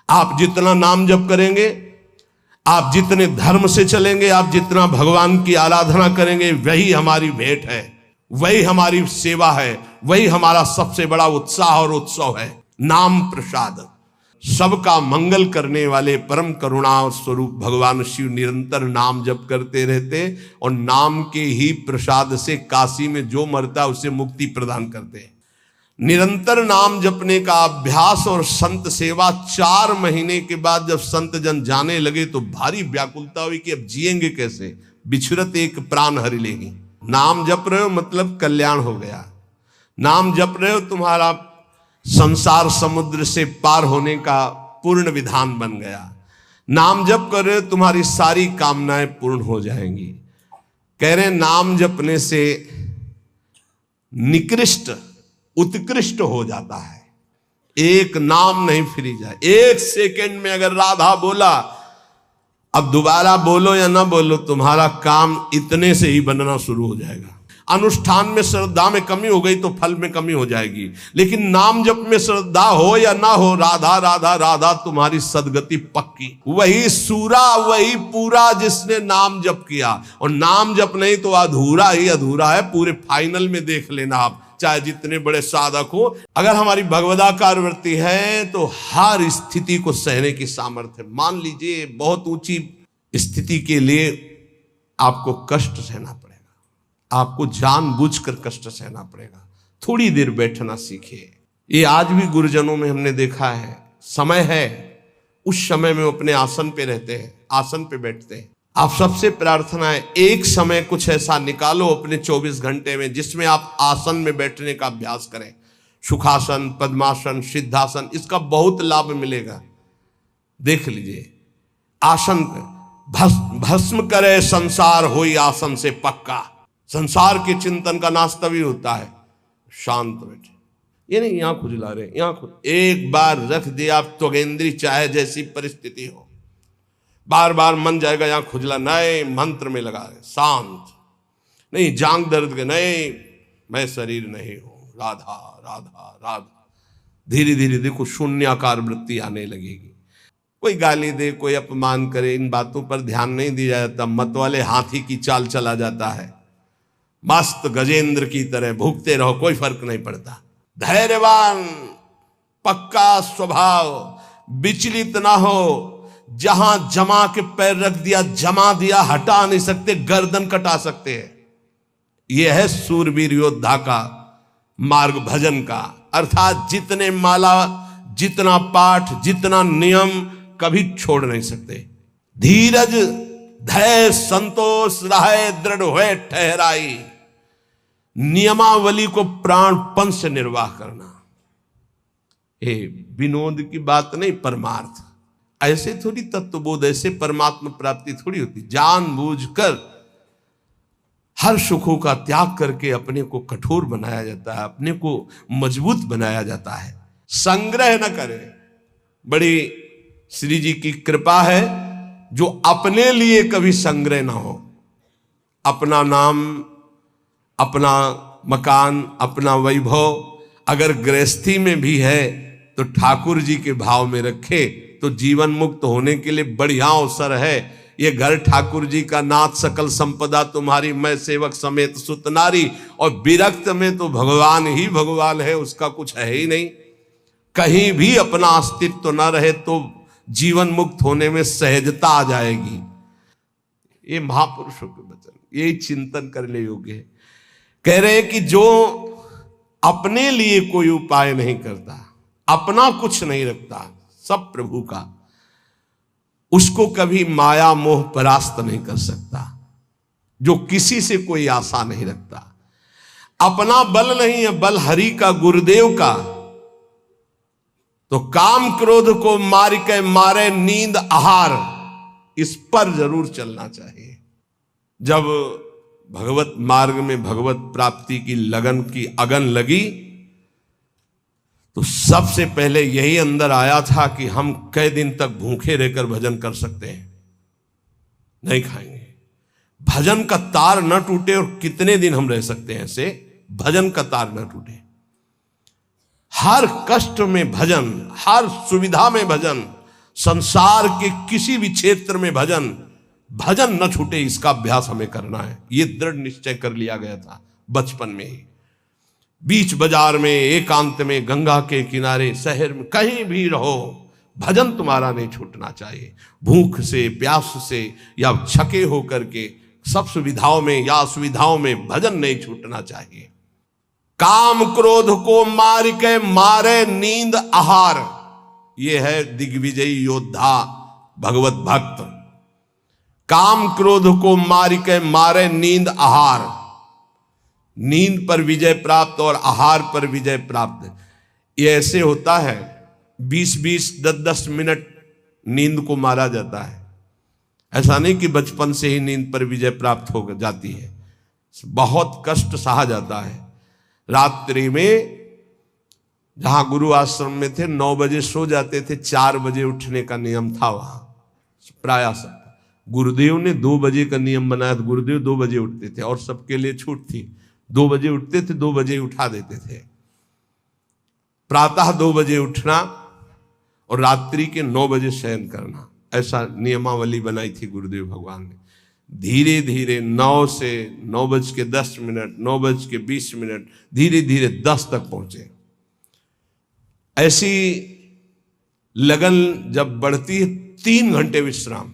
आप जितना नाम जप करेंगे, आप जितने धर्म से चलेंगे, आप जितना भगवान की आराधना करेंगे, वही हमारी भेंट है, वही हमारी सेवा है, वही हमारा सबसे बड़ा उत्साह और उत्सव है। नाम प्रसाद, सबका मंगल करने वाले परम करुणा स्वरूप भगवान शिव निरंतर नाम जप करते रहते और नाम के ही प्रसाद से काशी में जो मरता उसे मुक्ति प्रदान करते। निरंतर नाम जपने का अभ्यास और संत सेवा 4 महीने के बाद जब संत जन जाने लगे तो भारी व्याकुलता हुई कि अब जिएंगे कैसे, बिछुरत एक प्राण हरि लेगी। नाम जप रहे हो मतलब कल्याण हो गया, नाम जप रहे हो तुम्हारा संसार समुद्र से पार होने का पूर्ण विधान बन गया, नाम जप कर रहे हो तुम्हारी सारी कामनाएं पूर्ण हो जाएंगी। कह रहे नाम जपने से निकृष्ट उत्कृष्ट हो जाता है। एक नाम नहीं फिरी जाए, 1 सेकंड में अगर राधा बोला, अब दोबारा बोलो या ना बोलो, तुम्हारा काम इतने से ही बनना शुरू हो जाएगा। अनुष्ठान में श्रद्धा में कमी हो गई तो फल में कमी हो जाएगी, लेकिन नाम जप में श्रद्धा हो या ना हो, राधा राधा राधा तुम्हारी सदगति पक्की। वही सूरा वही पूरा जिसने नाम जप किया, और नाम जप नहीं तो अधूरा ही अधूरा है। पूरे फाइनल में देख लेना आप, चाहे जितने बड़े साधक हो, अगर हमारी भगवदाकार वृत्ति है तो हर स्थिति को सहने की सामर्थ्य। मान लीजिए बहुत ऊंची स्थिति के लिए आपको कष्ट सहना पड़ेगा, आपको जानबूझकर कष्ट सहना पड़ेगा, थोड़ी देर बैठना सीखिए। ये आज भी गुरुजनों में हमने देखा है, समय है उस समय में अपने आसन पे रहते हैं, आसन पे बैठते हैं। आप सबसे प्रार्थना है एक समय कुछ ऐसा निकालो अपने 24 घंटे में जिसमें आप आसन में बैठने का अभ्यास करें। सुखासन, पद्मासन, सिद्धासन, इसका बहुत लाभ मिलेगा। देख लीजिए, आसन भस्म करे संसार होई आसन से पक्का। संसार के चिंतन का नाश तभी होता है शांत बैठे, ये नहीं यहाँ खुजला रहे, यहाँ एक बार रख दिया आप त्वगेंद्री, चाहे जैसी परिस्थिति हो, बार बार मन जाएगा यहाँ खुजला, नए मंत्र में लगा रहे, शांत नहीं, जांग दर्द के नहीं, मैं शरीर नहीं हूं, राधा राधा राधा। धीरे धीरे देखो शून्याकार वृत्ति आने लगेगी। कोई गाली दे, कोई अपमान करे, इन बातों पर ध्यान नहीं दिया जाता। मत वाले हाथी की चाल चला जाता है, मस्त गजेंद्र की तरह भूखते रहो, कोई फर्क नहीं पड़ता। धैर्यवान, पक्का स्वभाव, विचलित ना हो। जहां जमा के पैर रख दिया, जमा दिया, हटा नहीं सकते, गर्दन कटा सकते हैं। यह है सूरवीर योद्धा का मार्ग भजन का। अर्थात जितने माला, जितना पाठ, जितना नियम, कभी छोड़ नहीं सकते। धीरज धैर्य संतोष रहे दृढ़ हुए ठहराई। नियमावली को प्राणपन से निर्वाह करना, ये विनोद की बात नहीं, परमार्थ। ऐसे थोड़ी तत्वबोध, ऐसे परमात्मा प्राप्ति थोड़ी होती। जानबूझकर हर सुखों का त्याग करके अपने को कठोर बनाया जाता है, अपने को मजबूत बनाया जाता है। संग्रह न करें, बड़ी श्री जी की कृपा है जो अपने लिए कभी संग्रह ना हो। अपना नाम, अपना मकान, अपना वैभव अगर गृहस्थी में भी है तो ठाकुर जी के भाव में रखे तो जीवन मुक्त होने के लिए बढ़िया अवसर है। ये घर ठाकुर जी का, नाथ सकल संपदा तुम्हारी, मैं सेवक समेत सुत नारी। और विरक्त में तो भगवान ही भगवान है, उसका कुछ है ही नहीं। कहीं भी अपना अस्तित्व तो न रहे तो जीवन मुक्त होने में सहजता आ जाएगी। ये महापुरुषों के वचन, यही चिंतन करने योग्य है। कह रहे हैं कि जो अपने लिए कोई उपाय नहीं करता, अपना कुछ नहीं रखता, सब प्रभु का, उसको कभी माया मोह परास्त नहीं कर सकता। जो किसी से कोई आशा नहीं रखता, अपना बल नहीं है, बल हरि का, गुरुदेव का, तो काम क्रोध को मार के मारे नींद आहार, इस पर जरूर चलना चाहिए। जब भगवत मार्ग में भगवत प्राप्ति की लगन की अगन लगी तो सबसे पहले यही अंदर आया था कि हम कई दिन तक भूखे रहकर भजन कर सकते हैं, नहीं खाएंगे। भजन का तार न टूटे, और कितने दिन हम रह सकते हैं ऐसे, भजन का तार न टूटे। हर कष्ट में भजन, हर सुविधा में भजन, संसार के किसी भी क्षेत्र में भजन न छूटे, इसका अभ्यास हमें करना है। ये दृढ़ निश्चय कर लिया गया था बचपन में ही। बीच बाजार में, एकांत में, गंगा के किनारे, शहर में, कहीं भी रहो, भजन तुम्हारा नहीं छूटना चाहिए। भूख से, प्यास से या छके होकर के सब सुविधाओं में या असुविधाओं में भजन नहीं छूटना चाहिए। काम क्रोध को मार के मारे नींद आहार, ये है दिग्विजयी योद्धा भगवत भक्त। काम क्रोध को मार के मारे नींद आहार, नींद पर विजय प्राप्त और आहार पर विजय प्राप्त। ये ऐसे होता है 20-20, 10-10 मिनट नींद को मारा जाता है। ऐसा नहीं कि बचपन से ही नींद पर विजय प्राप्त हो जाती है, बहुत कष्ट सहा जाता है। रात्रि में जहां गुरु आश्रम में थे 9 बजे सो जाते थे, 4 बजे उठने का नियम था वहां प्रायः सब। गुरुदेव ने 2 बजे का नियम बनाया, गुरुदेव 2 बजे उठते थे और सबके लिए छूट थी। 2 बजे उठते थे, 2 बजे उठा देते थे। प्रातः 2 बजे उठना और रात्रि के 9 बजे शयन करना, ऐसा नियमावली बनाई थी गुरुदेव भगवान ने। धीरे धीरे 9 से 9:10, 9:20, धीरे धीरे 10 तक पहुंचे। ऐसी लगन जब बढ़ती है 3 घंटे विश्राम,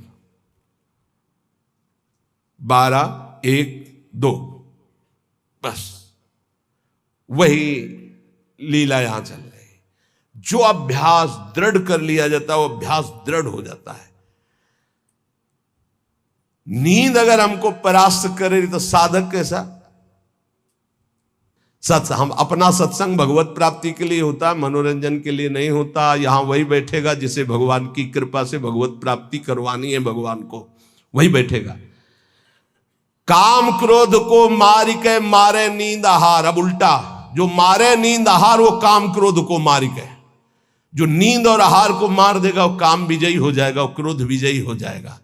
12, 1, 2, बस वही लीला यहां चल रही। जो अभ्यास दृढ़ कर लिया जाता है वो अभ्यास दृढ़ हो जाता है। नींद अगर हमको परास्त करे तो साधक कैसा? हम अपना सत्संग भगवत प्राप्ति के लिए होता है, मनोरंजन के लिए नहीं होता। यहां वही बैठेगा जिसे भगवान की कृपा से भगवत प्राप्ति करवानी है, भगवान को वही बैठेगा। काम क्रोध को मार के मारे नींद आहार। अब उल्टा, जो मारे नींद आहार वो काम क्रोध को मार के, जो नींद और आहार को मार देगा वो काम विजयी हो जाएगा, वो क्रोध विजयी हो जाएगा।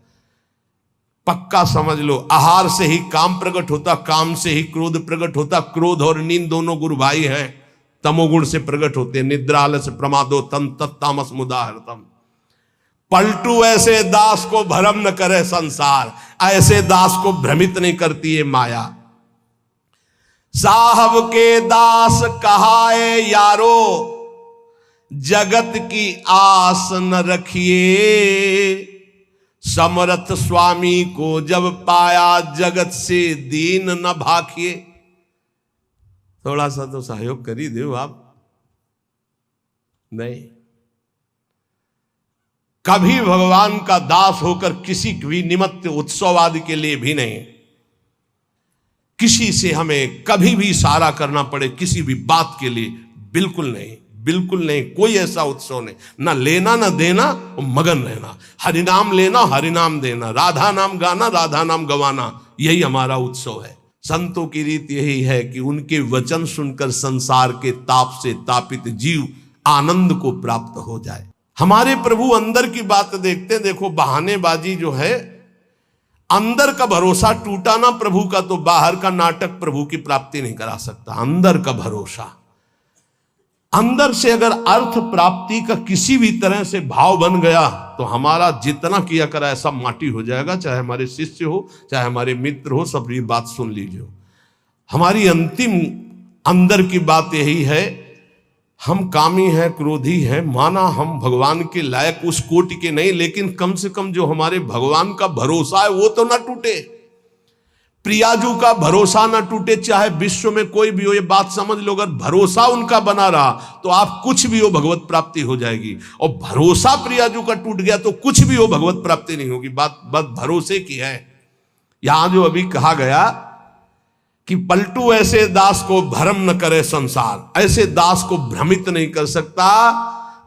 पक्का समझ लो, आहार से ही काम प्रकट होता, काम से ही क्रोध प्रकट होता। क्रोध और नींद दोनों गुरु भाई हैं, तमोगुण से प्रकट होते हैं। निद्रा आलस्य प्रमादो तम तत्तामस मुदाहरतम। पलटू ऐसे दास को भ्रम न करे संसार, ऐसे दास को भ्रमित नहीं करती है माया। साहब के दास कहाए यारो, जगत की आस न रखिए। समर्थ स्वामी को जब पाया, जगत से दीन न भाखिए। थोड़ा सा तो सहयोग कर ही दो आप। नहीं, कभी भगवान का दास होकर किसी भी निमित्त उत्सव आदि के लिए भी नहीं, किसी से हमें कभी भी इशारा करना पड़े किसी भी बात के लिए, बिल्कुल नहीं, बिल्कुल नहीं। कोई ऐसा उत्सव नहीं, ना लेना ना देना, मगन रहना। हरिनाम लेना, हरिनाम देना, राधा नाम गाना, राधा नाम गवाना, यही हमारा उत्सव है। संतों की रीत यही है कि उनके वचन सुनकर संसार के ताप से तापित जीव आनंद को प्राप्त हो जाए। हमारे प्रभु अंदर की बात देखते हैं। देखो, बहानेबाजी जो है, अंदर का भरोसा टूटा ना प्रभु का, तो बाहर का नाटक प्रभु की प्राप्ति नहीं करा सकता। अंदर का भरोसा, अंदर से अगर अर्थ प्राप्ति का किसी भी तरह से भाव बन गया तो हमारा जितना किया करा ऐसा माटी हो जाएगा। चाहे हमारे शिष्य हो, चाहे हमारे मित्र हो, सब ये बात सुन लीजिए। हमारी अंतिम अंदर की बात यही है, हम कामी हैं, क्रोधी हैं, माना हम भगवान के लायक उस कोटि के नहीं, लेकिन कम से कम जो हमारे भगवान का भरोसा है वो तो ना टूटे। प्रियाजू का भरोसा ना टूटे, चाहे विश्व में कोई भी हो। ये बात समझ लो, अगर भरोसा उनका बना रहा तो आप कुछ भी हो भगवत प्राप्ति हो जाएगी, और भरोसा प्रियाजू का टूट गया तो कुछ भी हो भगवत प्राप्ति नहीं होगी। बात भरोसे की है। यहां जो अभी कहा गया कि पलटू ऐसे दास को भ्रम न करे संसार, ऐसे दास को भ्रमित नहीं कर सकता।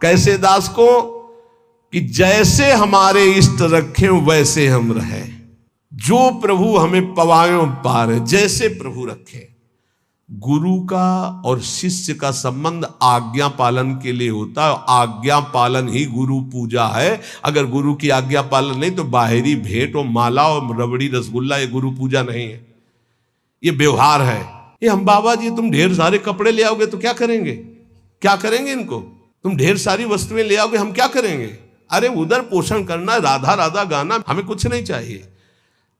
कैसे दास को? कि जैसे हमारे इष्ट रखें वैसे हम रहे। जो प्रभु हमें पवायों पार, जैसे प्रभु रखे। गुरु का और शिष्य का संबंध आज्ञा पालन के लिए होता है। आज्ञा पालन ही गुरु पूजा है। अगर गुरु की आज्ञा पालन नहीं तो बाहरी भेंट और माला और रबड़ी रसगुल्ला ये गुरु पूजा नहीं है, ये व्यवहार है। ये हम बाबा जी तुम ढेर सारे कपड़े ले आओगे तो क्या करेंगे? क्या करेंगे इनको? तुम ढेर सारी वस्तुएं ले आओगे, हम क्या करेंगे? अरे उधर पोषण करना, राधा राधा गाना, हमें कुछ नहीं चाहिए।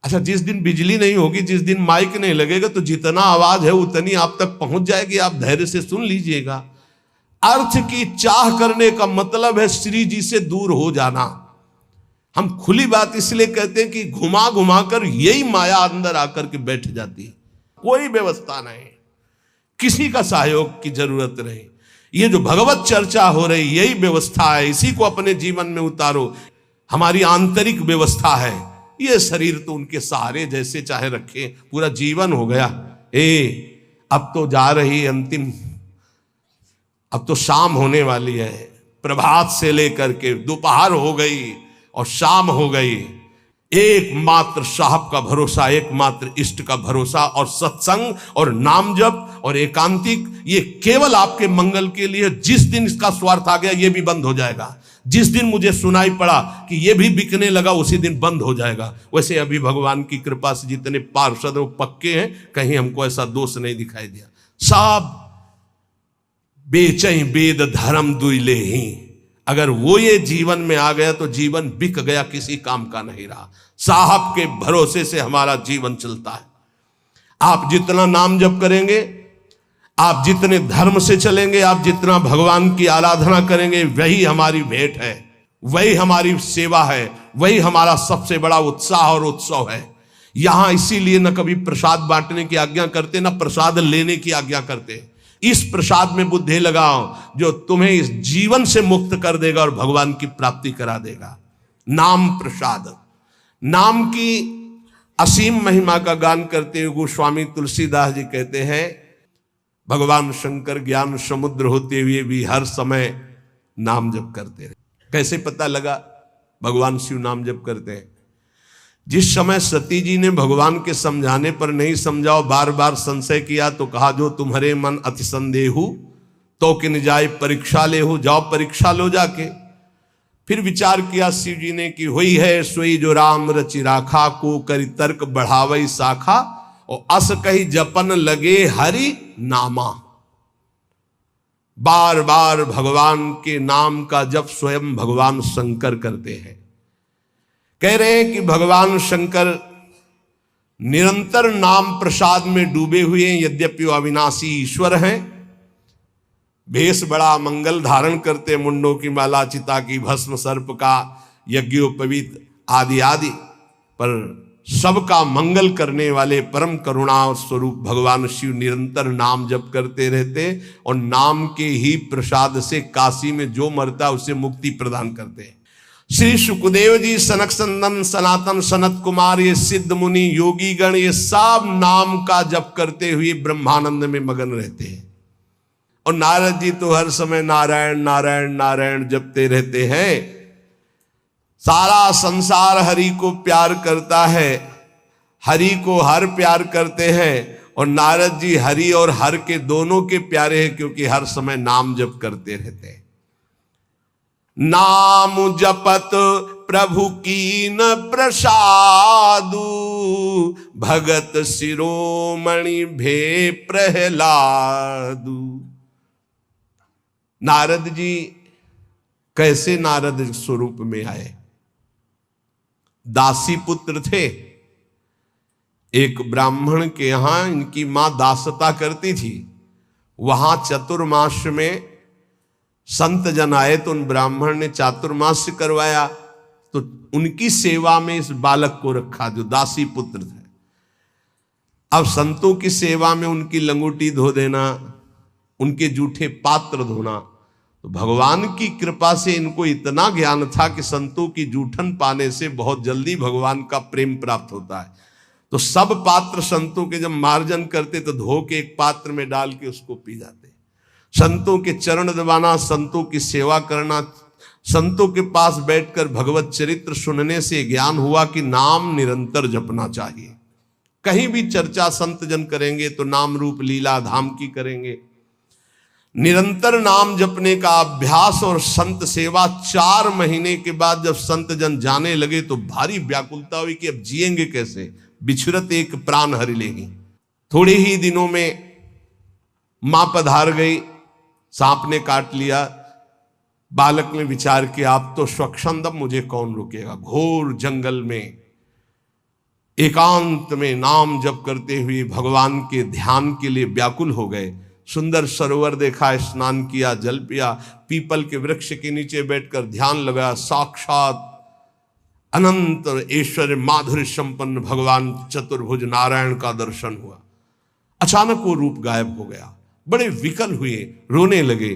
अच्छा, जिस दिन बिजली नहीं होगी, जिस दिन माइक नहीं लगेगा, तो जितना आवाज है उतनी आप तक पहुंच जाएगी, आप धैर्य से सुन लीजिएगा। अर्थ की चाह करने का मतलब है श्री जी से दूर हो जाना। हम खुली बात इसलिए कहते हैं कि घुमा घुमा कर यही माया अंदर आकर के बैठ जाती है। कोई व्यवस्था नहीं, किसी का सहयोग की जरूरत नहीं। ये जो भगवत चर्चा हो रही, यही व्यवस्था है, इसी को अपने जीवन में उतारो। हमारी आंतरिक व्यवस्था है। ये शरीर तो उनके सहारे जैसे चाहे रखे, पूरा जीवन हो गया। अब तो जा रही अंतिम, अब तो शाम होने वाली है। प्रभात से लेकर के दोपहर हो गई और शाम हो गई। एकमात्र साहब का भरोसा, एकमात्र इष्ट का भरोसा, और सत्संग और नाम जप और एकांतिक, ये केवल आपके मंगल के लिए। जिस दिन इसका स्वार्थ आ गया, ये भी बंद हो जाएगा। जिस दिन मुझे सुनाई पड़ा कि ये भी बिकने लगा, उसी दिन बंद हो जाएगा। वैसे अभी भगवान की कृपा से जितने पार्षद वो पक्के हैं, कहीं हमको ऐसा दोष नहीं दिखाई दिया। सब बेचैं वेद धर्म दुइले ही, अगर वो ये जीवन में आ गया तो जीवन बिक गया, किसी काम का नहीं रहा। साहब के भरोसे से हमारा जीवन चलता है। आप जितना नाम जप करेंगे, आप जितने धर्म से चलेंगे, आप जितना भगवान की आराधना करेंगे, वही हमारी भेंट है, वही हमारी सेवा है, वही हमारा सबसे बड़ा उत्साह और उत्सव है। यहां इसीलिए न कभी प्रसाद बांटने की आज्ञा करते, न प्रसाद लेने की आज्ञा करते। इस प्रसाद में बुद्धि लगाओ जो तुम्हें इस जीवन से मुक्त कर देगा और भगवान की प्राप्ति करा देगा। नाम प्रसाद, नाम की असीम महिमा का गान करते हुए गोस्वामी तुलसीदास जी कहते हैं, भगवान शंकर ज्ञान समुद्र होते हुए भी हर समय नाम जप करते रहे। कैसे पता लगा भगवान शिव नाम जप करते हैं? जिस समय सती जी ने भगवान के समझाने पर नहीं समझाओ, बार बार संशय किया, तो कहा जो तुम्हारे मन अति संदेहु तो किन जाए परीक्षा ले हो, जाओ परीक्षा लो जाके। फिर विचार किया शिव जी ने कि हुई है सोई जो राम रचि राखा, को करी तर्क बढ़ावई शाखा, और अस कही जपन लगे हरि नामा। बार बार भगवान के नाम का जप स्वयं भगवान शंकर करते हैं। कह रहे हैं कि भगवान शंकर निरंतर नाम प्रसाद में डूबे हुए हैं। यद्यपि वो अविनाशी ईश्वर हैं, भेष बड़ा मंगल धारण करते, मुंडों की माला, चिता की भस्म, सर्प का यज्ञोपवीत आदि आदि, पर सबका मंगल करने वाले परम करुणा स्वरूप भगवान शिव निरंतर नाम जप करते रहते, और नाम के ही प्रसाद से काशी में जो मरता उसे मुक्ति प्रदान करते हैं। श्री सुखदेव जी, सनक संदन, सनातन, सनत कुमार, ये सिद्ध मुनि, योगी गण, ये सब नाम का जप करते हुए ब्रह्मानंद में मगन रहते हैं। और नारद जी तो हर समय नारायण नारायण नारायण जपते रहते हैं। सारा संसार हरि को प्यार करता है, हरि को हर प्यार करते हैं, और नारद जी हरि और हर के दोनों के प्यारे हैं, क्योंकि हर समय नाम जप करते रहते हैं। नाम जपत प्रभु कीन प्रसादु, भगत शिरोमणि भे प्रहलादु। नारद जी कैसे नारद स्वरूप में आए? दासी पुत्र थे। एक ब्राह्मण के यहां इनकी मां दासता करती थी। वहां चतुर्मास में संत जन आए, तो उन ब्राह्मण ने चातुर्मास करवाया, तो उनकी सेवा में इस बालक को रखा जो दासी पुत्र थे। अब संतों की सेवा में उनकी लंगोटी धो देना, उनके जूठे पात्र धोना, तो भगवान की कृपा से इनको इतना ज्ञान था कि संतों की जूठन पाने से बहुत जल्दी भगवान का प्रेम प्राप्त होता है। तो सब पात्र संतों के जब मार्जन करते तो धो के एक पात्र में डाल के उसको पी जाते। संतों के चरण दबाना, संतों की सेवा करना, संतों के पास बैठकर भगवत चरित्र सुनने से ज्ञान हुआ कि नाम निरंतर जपना चाहिए। कहीं भी चर्चा संत जन करेंगे तो नाम रूप लीला धाम की करेंगे। निरंतर नाम जपने का अभ्यास और संत सेवा 4 महीने के बाद जब संत जन जाने लगे तो भारी व्याकुलता हुई कि अब जिएंगे कैसे, बिछुरत एक प्राण हरि लेगी। थोड़े ही दिनों में मां पधार गई, सांप ने काट लिया, बालक ने विचार किया, आप तो स्वच्छंद, मुझे कौन रोकेगा। घोर जंगल में एकांत में नाम जप करते हुए भगवान के ध्यान के लिए व्याकुल हो गए। सुंदर सरोवर देखा, स्नान किया, जल पिया, पीपल के वृक्ष के नीचे बैठकर ध्यान लगाया। साक्षात अनंत ऐश्वर्य माधुर्य संपन्न भगवान चतुर्भुज नारायण का दर्शन हुआ। अचानक वो रूप गायब हो गया। बड़े विकल हुए, रोने लगे।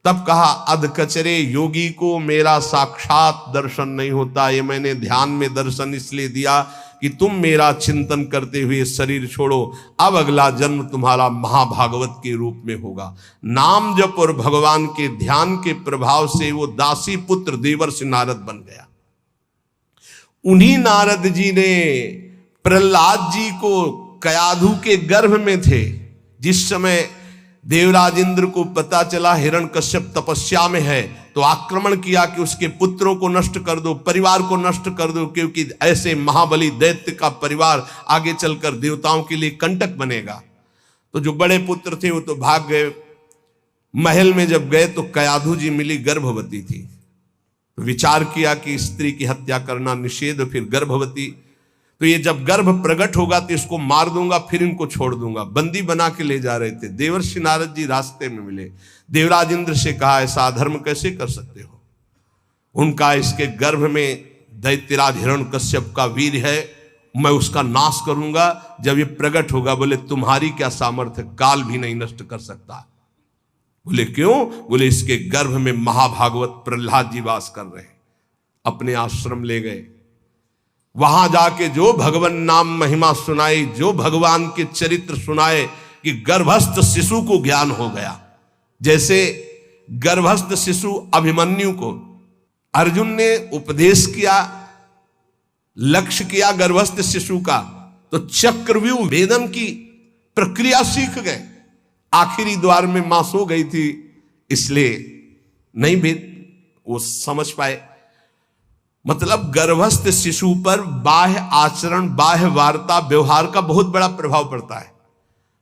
तब कहा, अध कचरे योगी को मेरा साक्षात दर्शन नहीं होता। ये मैंने ध्यान में दर्शन इसलिए दिया कि तुम मेरा चिंतन करते हुए शरीर छोड़ो। अब अगला जन्म तुम्हारा महाभागवत के रूप में होगा। नाम जप और भगवान के ध्यान के प्रभाव से वो दासी पुत्र देवर्षि नारद बन गया। उन्हीं नारद जी ने प्रहलाद जी को कयाधु के गर्भ में थे, जिस समय देवराज इंद्र को पता चला हिरण्यकश्यप तपस्या में है, तो आक्रमण किया कि उसके पुत्रों को नष्ट कर दो, परिवार को नष्ट कर दो, क्योंकि ऐसे महाबली दैत्य का परिवार आगे चलकर देवताओं के लिए कंटक बनेगा। तो जो बड़े पुत्र थे वो तो भाग गए। महल में जब गए तो कयाधु जी मिली, गर्भवती थी। विचार किया कि स्त्री की हत्या करना निषेध, फिर गर्भवती, तो ये जब गर्भ प्रकट होगा तो इसको मार दूंगा, फिर इनको छोड़ दूंगा। बंदी बना के ले जा रहे थे। देवर्षि नारद जी रास्ते में मिले। देवराज इंद्र से कहा, ऐसा अधर्म कैसे कर सकते हो? उनका, इसके गर्भ में दैत्यराज हिरण्यकश्यप का वीर है, मैं उसका नाश करूंगा जब ये प्रकट होगा। बोले, तुम्हारी क्या सामर्थ्य, काल भी नहीं नष्ट कर सकता। बोले, क्यों? बोले, इसके गर्भ में महाभागवत प्रहलाद जी वास कर रहे हैं। अपने आश्रम ले गए। वहां जाके जो भगवान नाम महिमा सुनाई, जो भगवान के चरित्र सुनाए, कि गर्भस्थ शिशु को ज्ञान हो गया। जैसे गर्भस्थ शिशु अभिमन्यु को अर्जुन ने उपदेश किया, लक्ष्य किया गर्भस्थ शिशु का, तो चक्रव्यूह वेदन की प्रक्रिया सीख गए। आखिरी द्वार में मां सो गई थी, इसलिए नहीं भेद वो समझ पाए। मतलब गर्भस्थ शिशु पर बाह्य आचरण, बाह्य वार्ता, व्यवहार का बहुत बड़ा प्रभाव पड़ता है।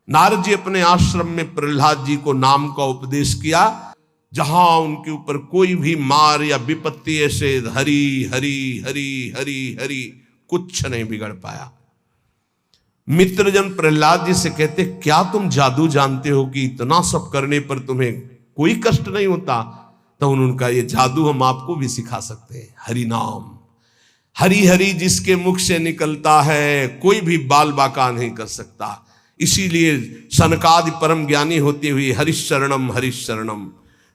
नारद जी अपने आश्रम में प्रहलाद जी को नाम का उपदेश किया, जहां उनके ऊपर कोई भी मार या विपत्ति, ऐसे हरि हरि हरि हरि हरि, कुछ नहीं बिगड़ पाया। मित्रजन प्रहलाद जी से कहते, क्या तुम जादू जानते हो कि इतना सब करने पर तुम्हें कोई कष्ट नहीं होता? तो उनका, ये जादू हम आपको भी सिखा सकते हैं। हरि नाम, हरि हरि जिसके मुख से निकलता है, कोई भी बाल बाका नहीं कर सकता। इसीलिए सनकादि परम ज्ञानी होते हुए हरिशरणम हरिशरणम,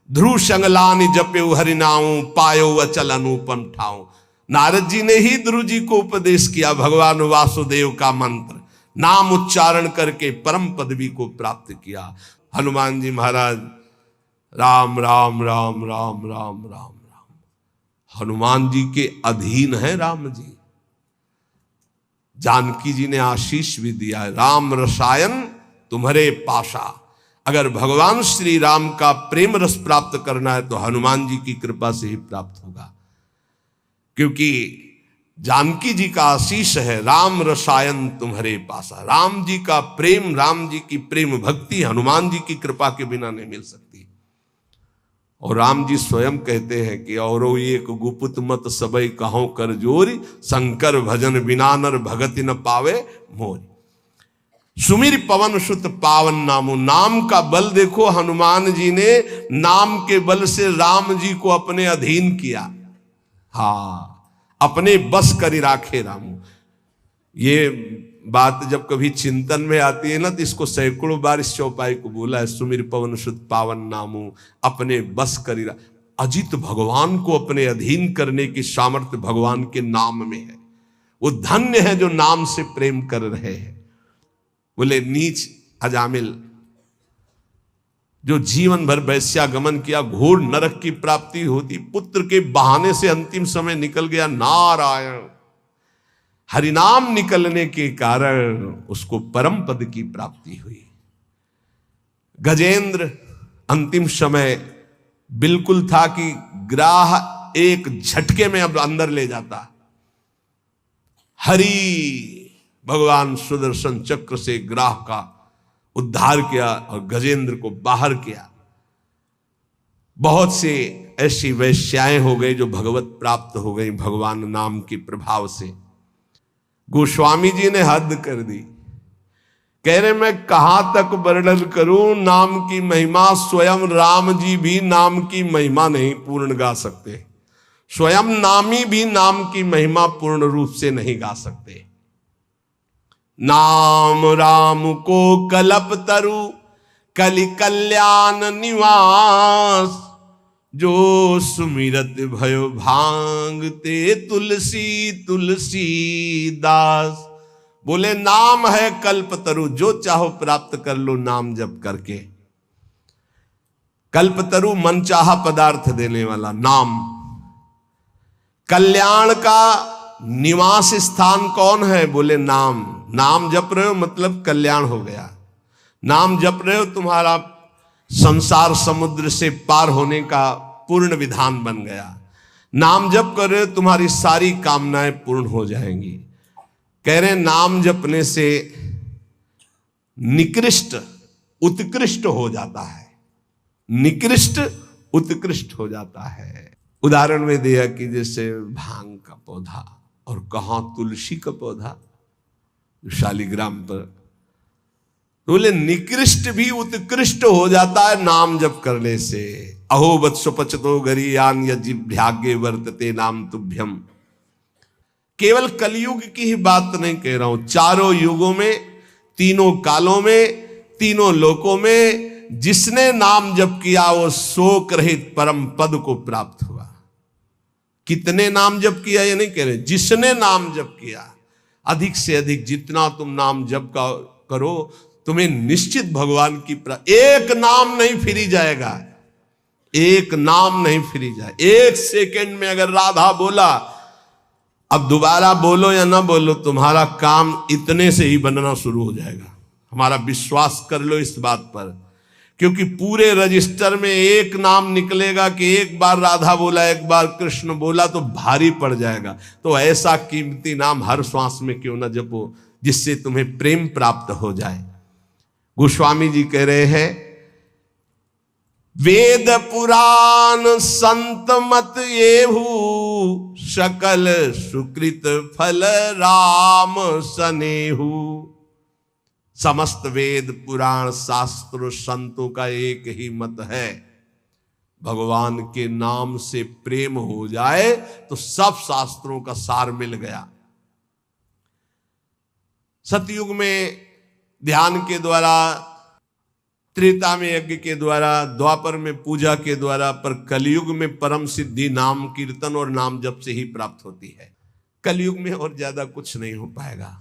ध्रुव संगलानि जपेउ हरिनाऊ, पायो अचल अनुपम ठाऊ। नारद जी ने ही ध्रुव जी को उपदेश किया भगवान वासुदेव का मंत्र, नाम उच्चारण करके परम पदवी को प्राप्त किया। हनुमान जी महाराज राम राम राम राम राम राम राम, हनुमान जी के अधीन है राम जी। जानकी जी ने आशीष भी दिया है, राम रसायन तुम्हारे पाशा। अगर भगवान श्री राम का प्रेम रस प्राप्त करना है तो हनुमान जी की कृपा से ही प्राप्त होगा, क्योंकि जानकी जी का आशीष है, राम रसायन तुम्हारे पासा। राम जी का प्रेम, राम जी की प्रेम भक्ति हनुमान जी की कृपा के बिना नहीं मिल सकती। और राम जी स्वयं कहते हैं कि औरो एक गुपुत मत सबई कहो कर जोरी, शंकर भजन बिना नर भगति न पावे मोरी। सुमिर पवन सुत पावन नामो, नाम का बल देखो, हनुमान जी ने नाम के बल से राम जी को अपने अधीन किया। हाँ, अपने बस करी राखे रामू। ये बात जब कभी चिंतन में आती है ना, तो इसको सैकड़ों बार इस चौपाई को बोला है, सुमिर पवन सुत पावन नामू, अपने बस करी। अजित भगवान को अपने अधीन करने की सामर्थ्य भगवान के नाम में है। वो धन्य है जो नाम से प्रेम कर रहे हैं। बोले, नीच अजामिल जो जीवन भर वैश्यागमन किया, घोर नरक की प्राप्ति होती, पुत्र के बहाने से अंतिम समय निकल गया। नारायण, हरिनाम निकलने के कारण उसको परम पद की प्राप्ति हुई। गजेंद्र अंतिम समय बिल्कुल था कि ग्राह एक झटके में अब अंदर ले जाता। हरि भगवान सुदर्शन चक्र से ग्राह का उद्धार किया और गजेंद्र को बाहर किया। बहुत से ऐसी वैश्याएं हो गई जो भगवत प्राप्त हो गई भगवान नाम के प्रभाव से। गोस्वामी जी ने हद कर दी, कह रहे मैं कहां तक वर्णन करूं नाम की महिमा, स्वयं राम जी भी नाम की महिमा नहीं पूर्ण गा सकते, स्वयं नामी भी नाम की महिमा पूर्ण रूप से नहीं गा सकते। नाम राम को कल्प तरु कलि कल्याण निवास, जो सुमिरत भयो भांगते तुलसी तुलसी दास। बोले नाम है कल्पतरु, जो चाहो प्राप्त कर लो नाम जप करके। कल्पतरु मनचाहा पदार्थ देने वाला नाम। कल्याण का निवास स्थान कौन है? बोले नाम। नाम जप रहे हो मतलब कल्याण हो गया। नाम जप रहे हो तुम्हारा संसार समुद्र से पार होने का पूर्ण विधान बन गया। नाम जप कर रहे हो तुम्हारी सारी कामनाएं पूर्ण हो जाएंगी। कह रहे नाम जपने से निकृष्ट उत्कृष्ट हो जाता है, निकृष्ट उत्कृष्ट हो जाता है। उदाहरण में दिया कि जैसे भांग का पौधा और कहां तुलसी का पौधा शालिग्राम पर, तो बोले निकृष्ट भी उत्कृष्ट हो जाता है नाम जप करने से। अहो वत्सो पचतो गरीयान यजिभ्यागे वर्तते नाम तुभ्यम। केवल कलयुग की ही बात नहीं कह रहा हूं, चारों युगों में, तीनों कालों में, तीनों लोकों में जिसने नाम जप किया वो शोक रहित परम पद को प्राप्त हुआ। कितने नाम जप किया ये नहीं कह रहे, जिसने नाम जप किया, अधिक से अधिक जितना तुम नाम जप का करो तुम्हें निश्चित भगवान की एक नाम नहीं फिरी जाएगा, एक नाम नहीं फिरी जाए। एक सेकंड में अगर राधा बोला, अब दोबारा बोलो या ना बोलो, तुम्हारा काम इतने से ही बनना शुरू हो जाएगा। हमारा विश्वास कर लो इस बात पर, क्योंकि पूरे रजिस्टर में एक नाम निकलेगा कि एक बार राधा बोला एक बार कृष्ण बोला तो भारी पड़ जाएगा। तो ऐसा कीमती नाम हर श्वास में क्यों ना जपो जिससे तुम्हें प्रेम प्राप्त हो जाए। गोस्वामी जी कह रहे हैं वेद पुराण संत मत येहू, सकल सुकृत फल राम सनेहू। समस्त वेद पुराण शास्त्र संतों का एक ही मत है, भगवान के नाम से प्रेम हो जाए तो सब शास्त्रों का सार मिल गया। सतयुग में ध्यान के द्वारा, त्रेता में यज्ञ के द्वारा, द्वापर में पूजा के द्वारा, पर कलयुग में परम सिद्धि नाम कीर्तन और नाम जप से ही प्राप्त होती है। कलयुग में और ज्यादा कुछ नहीं हो पाएगा।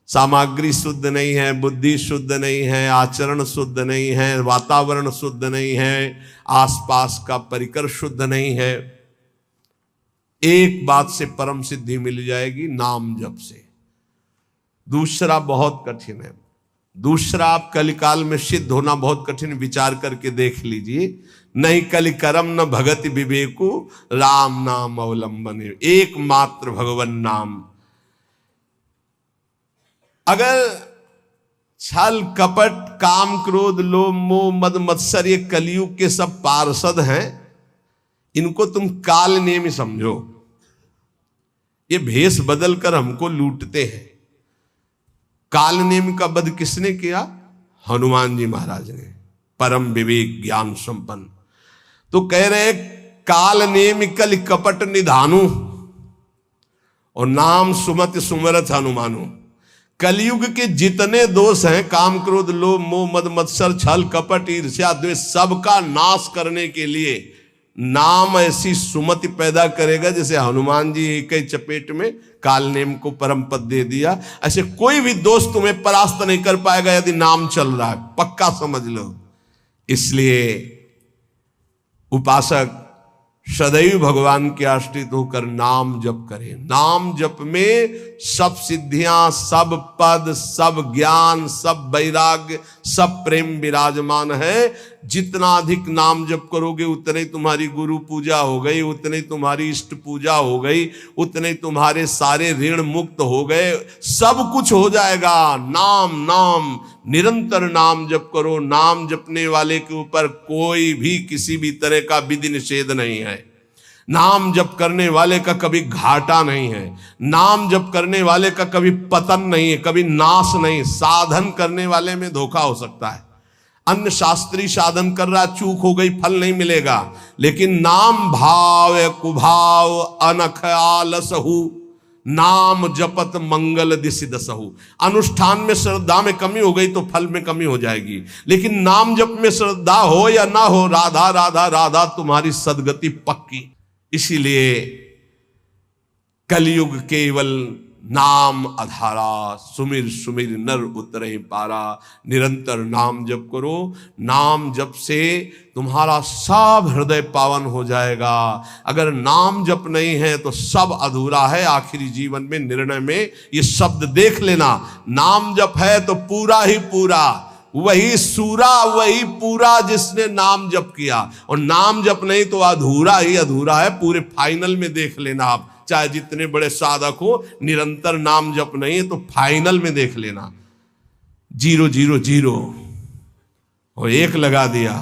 सामग्री शुद्ध नहीं है, बुद्धि शुद्ध नहीं है, आचरण शुद्ध नहीं है, वातावरण शुद्ध नहीं है, आसपास का परिकर शुद्ध नहीं है। एक बात से परम सिद्धि मिल जाएगी, नाम जप से। दूसरा बहुत कठिन है, दूसरा आप कलिकाल में सिद्ध होना बहुत कठिन, विचार करके देख लीजिए। नहीं कलिकरम न भगति विवेकु, राम नाम अवलंबन, एकमात्र भगवन नाम। अगर छल कपट काम क्रोध लोभ मोह मद मत्सर ये कलयुग के सब पार्षद हैं, इनको तुम काल नेमी समझो। ये भेष बदल कर हमको लूटते हैं। काल नेम का वध किसने किया? हनुमान जी महाराज ने, परम विवेक ज्ञान संपन्न। तो कह रहे काल नेम कल कपट निधानु और नाम सुमति सुमरथ हनुमानु। कलयुग के जितने दोष हैं, काम क्रोध लोभ मोह मद मत्सर छल कपट ईर्ष्या द्वेष, सबका नाश करने के लिए नाम ऐसी सुमति पैदा करेगा जैसे हनुमान जी एक ही चपेट में काल नेम को परम पद दे दिया। ऐसे कोई भी दोस्त तुम्हें परास्त नहीं कर पाएगा यदि नाम चल रहा है, पक्का समझ लो। इसलिए उपासक सदैव भगवान के आश्रित होकर नाम जप करें। नाम जप में सब सिद्धियां, सब पद, सब ज्ञान, सब वैराग्य, सब प्रेम विराजमान है। जितना अधिक नाम जप करोगे उतने ही तुम्हारी गुरु पूजा हो गई, उतने ही तुम्हारी इष्ट पूजा हो गई, उतने ही तुम्हारे सारे ऋण मुक्त हो गए, सब कुछ हो जाएगा। नाम नाम निरंतर नाम जप करो। नाम जपने वाले के ऊपर कोई भी किसी भी तरह का विधि निषेध नहीं है। नाम जप करने वाले का कभी घाटा नहीं है। नाम जप करने वाले का कभी पतन नहीं है, कभी नाश नहीं। साधन करने वाले में धोखा हो सकता है। अन्य शास्त्री साधन कर रहा, चूक हो गई, फल नहीं मिलेगा। लेकिन नाम भाव कुभाव अनख आलसहु, नाम जपत मंगल दिशि दसहु। अनुष्ठान में श्रद्धा में कमी हो गई तो फल में कमी हो जाएगी, लेकिन नाम जप में श्रद्धा हो या ना हो, राधा राधा राधा तुम्हारी सदगति पक्की। इसीलिए कलयुग केवल नाम आधारा, सुमिर सुमिर नर उतरे पारा। निरंतर नाम जप करो। नाम जप से तुम्हारा सब हृदय पावन हो जाएगा। अगर नाम जप नहीं है तो सब अधूरा है। आखिरी जीवन में निर्णय में ये शब्द देख लेना, नाम जप है तो पूरा ही पूरा, वही सूरा वही पूरा जिसने नाम जप किया। और नाम जप नहीं तो अधूरा ही अधूरा है। पूरे फाइनल में देख लेना आप, चाहे जितने बड़े साधक हो, निरंतर नाम जप नहीं है तो फाइनल में देख लेना 0 0 0 और 1 लगा दिया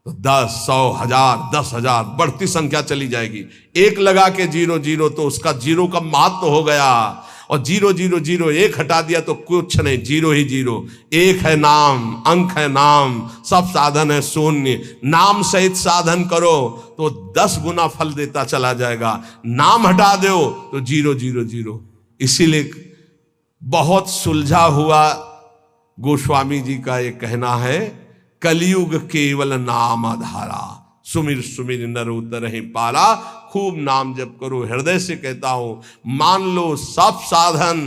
तो 10 100 1000 10,000 बढ़ती संख्या चली जाएगी। 1 लगा के 0 0 तो उसका 0 का महत्व हो गया। और 0 0 0 1 हटा दिया तो कुछ नहीं, 0 ही 0। 1 है नाम, अंक है नाम, सब साधन है शून्य। नाम सहित साधन करो तो 10 गुना फल देता चला जाएगा। नाम हटा दो तो 0 0 0। इसीलिए बहुत सुलझा हुआ गोस्वामी जी का ये कहना है, कलयुग केवल नाम आधारा, सुमिर सुमिर नर उतरहि पारा। खूब नाम जप करो। हृदय से कहता हूं, मान लो सब साधन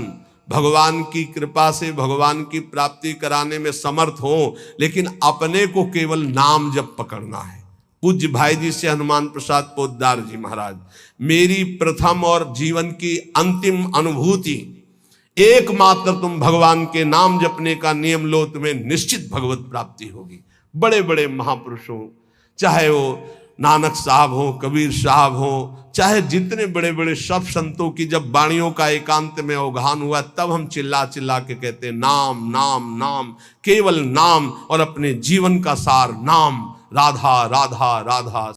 भगवान की कृपा से भगवान की प्राप्ति कराने में समर्थ हो, लेकिन अपने को केवल नाम जप पकड़ना है। पूज्य भाई जी से हनुमान प्रसाद पोद्दार जी महाराज, मेरी प्रथम और जीवन की अंतिम अनुभूति, एकमात्र तुम भगवान के नाम जपने का नियम लो, तुम्हें निश्चित भगवत प्राप्ति होगी। बड़े बड़े महापुरुषों, चाहे वो नानक साहब हो, कबीर साहब हो, चाहे जितने बड़े बड़े सब संतों की जब वाणियों का एकांत में अवगाहन हुआ, तब हम चिल्ला चिल्ला के कहते नाम नाम नाम, केवल नाम, और अपने जीवन का सार नाम, राधा राधा राधा।